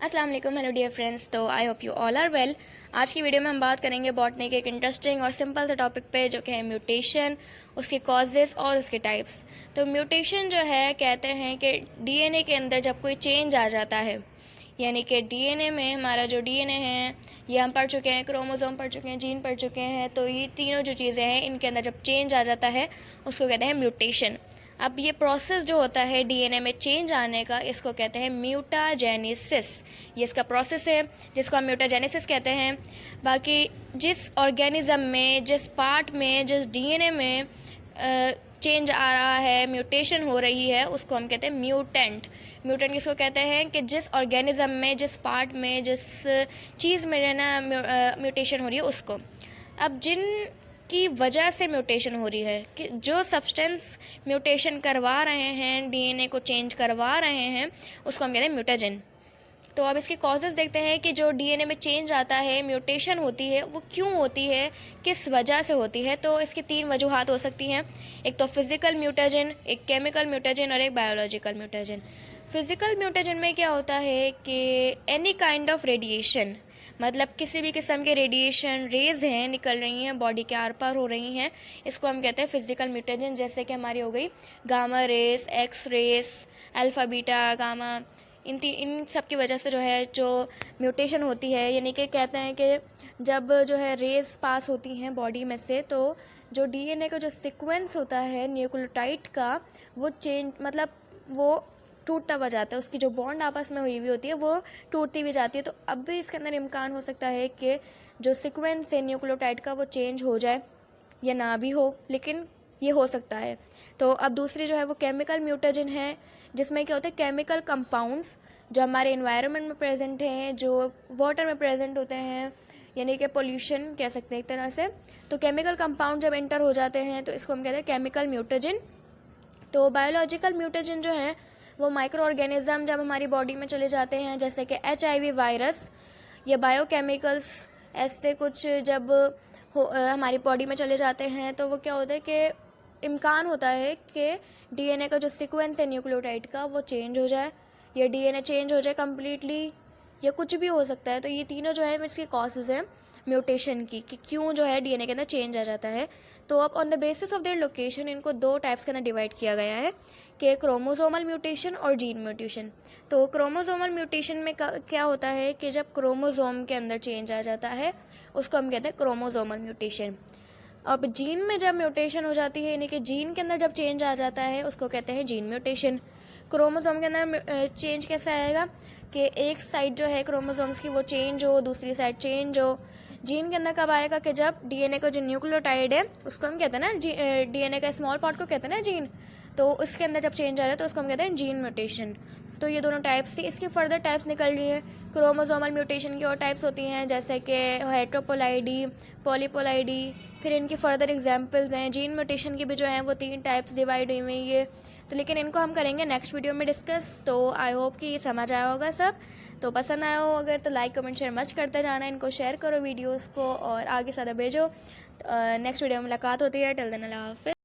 अस्सलाम वालेकुम, hello dear friends. तो I hope you all are well. आज की वीडियो में हम बात करेंगे बॉटनी के एक इंटरेस्टिंग और सिंपल से टॉपिक पे, जो कि है म्यूटेशन, उसके कॉजेज़ और उसके टाइप्स। तो म्यूटेशन जो है, कहते हैं कि डीएनए के अंदर जब कोई चेंज आ जाता है, यानी कि डीएनए में हमारा जो डीएनए है, ये हम पढ़ चुके हैं, क्रोमोसोम पढ़ चुके हैं, जीन पढ़ चुके हैं। तो ये तीनों जो चीज़ें हैं, इनके अंदर जब चेंज आ जाता है, उसको कहते हैं म्यूटेशन। अब ये प्रोसेस जो होता है डीएनए में चेंज आने का, इसको कहते हैं म्यूटाजेनेसिस। ये इसका प्रोसेस है जिसको हम म्यूटाजेनेसिस कहते हैं। बाकी जिस ऑर्गेनिज्म में, जिस पार्ट में, जिस डीएनए में चेंज आ रहा है, म्यूटेशन हो रही है, उसको हम कहते हैं म्यूटेंट। म्यूटेंट किसको कहते हैं कि जिस ऑर्गेनिज्म में, जिस पार्ट में, जिस चीज़ में ना म्यूटेशन हो रही है, उसको। अब जिन की वजह से म्यूटेशन हो रही है, कि जो सब्सटेंस म्यूटेशन करवा रहे हैं, डीएनए को चेंज करवा रहे हैं, उसको हम कहते हैं म्यूटाजेन। तो अब इसके कॉजेज़ देखते हैं कि जो डीएनए में चेंज आता है, म्यूटेशन होती है, वो क्यों होती है, किस वजह से होती है। तो इसकी 3 वजूहात हो सकती हैं। एक तो फिज़िकल म्यूटाजेन, एक केमिकल म्यूटाजेन और एक बायोलॉजिकल म्यूटाजेन। फिज़िकल म्यूटाजेन में क्या होता है कि एनी काइंड ऑफ रेडिएशन, मतलब किसी भी किस्म के रेडिएशन रेज़ हैं, निकल रही हैं, बॉडी के आर पार हो रही हैं, इसको हम कहते हैं फिज़िकल म्यूटाजेन। जैसे कि हमारी हो गई gamma rays, x rays, alpha beta gamma, इन सब की वजह से जो है जो म्यूटेशन होती है, यानी कि कहते हैं कि जब जो है रेज़ पास होती हैं बॉडी में से, तो जो डीएनए का जो सीक्वेंस होता है न्यूक्लियोटाइड का, वो चेंज, मतलब वो टूटता हुआ जाता है। उसकी जो बॉन्ड आपस में हुई हुई होती है, वो टूटती भी जाती है। तो अब भी इसके अंदर इम्कान हो सकता है कि जो सीक्वेंस है न्यूक्लियोटाइड का, वो चेंज हो जाए या ना भी हो, लेकिन ये हो सकता है। तो अब दूसरी जो है वो केमिकल म्यूटेशन है, जिसमें क्या होता है, केमिकल कंपाउंड्स जो हमारे एनवायरनमेंट में प्रेजेंट हैं, जो वाटर में प्रेजेंट होते हैं, यानी कि पोल्यूशन कह सकते हैं एक तरह से। तो केमिकल कंपाउंड जब एंटर हो जाते हैं, तो इसको हम कहते हैं केमिकल म्यूटेशन। तो बायोलॉजिकल म्यूटेशन जो है, वो माइक्रो ऑर्गेनिज्म जब हमारी बॉडी में चले जाते हैं, जैसे कि HIV वायरस या बायोकेमिकल्स, ऐसे कुछ जब हमारी बॉडी में चले जाते हैं, तो वो क्या होता है कि इम्कान होता है कि डीएनए का जो सीक्वेंस है न्यूक्लियोटाइड का, वो चेंज हो जाए, या डीएनए चेंज हो जाए कम्प्लीटली, या कुछ भी हो सकता है। तो ये तीनों जो है इसके कॉजेज़ हैं म्यूटेशन की, कि क्यों जो है डीएनए के अंदर चेंज आ जाता है। तो अब on the basis of their location, इनको 2 टाइप्स के अंदर डिवाइड किया गया है, कि क्रोमोसोमल म्यूटेशन और जीन म्यूटेशन। तो क्रोमोसोमल म्यूटेशन में क्या होता है कि जब क्रोमोसोम के अंदर चेंज आ जाता है, उसको हम कहते हैं क्रोमोसोमल म्यूटेशन। अब जीन में जब म्यूटेशन हो जाती है, यानी कि जीन के अंदर जब चेंज आ जाता है, उसको कहते हैं जीन म्यूटेशन। क्रोमोसोम के अंदर चेंज कैसा आएगा कि एक साइड जो है क्रोमोसोम्स की, वो चेंज हो, दूसरी साइड चेंज हो। जीन के अंदर कब आएगा कि जब डीएनए का जो न्यूक्लियोटाइड है, उसको हम कहते हैं ना, डीएनए का स्मॉल पार्ट को कहते हैं ना जीन, तो उसके अंदर जब चेंज आ रहा है, तो उसको हम कहते हैं जीन म्यूटेशन। तो ये दोनों टाइप्स थी। इसकी फर्दर टाइप्स निकल रही है। क्रोमोसोमल म्यूटेशन की और टाइप्स होती हैं, जैसे कि हेट्रोपोलाइडी, पॉलीपोलाइडी, फिर इनकी फर्दर एग्जांपल्स हैं। जीन म्यूटेशन की भी जो हैं वो 3 टाइप्स डिवाइड हुई हुई है। तो लेकिन इनको हम करेंगे नेक्स्ट वीडियो में डिस्कस। तो आई होप कि ये समझ आया होगा सब। तो पसंद आया हो अगर, तो लाइक कमेंट शेयर मस्ट करते जाना, इनको शेयर करो वीडियोज़ को और आगे ज़्यादा भेजो। नेक्स्ट वीडियो में मुलाकात होती है। टिल देन अल्लाह हाफ़िज़।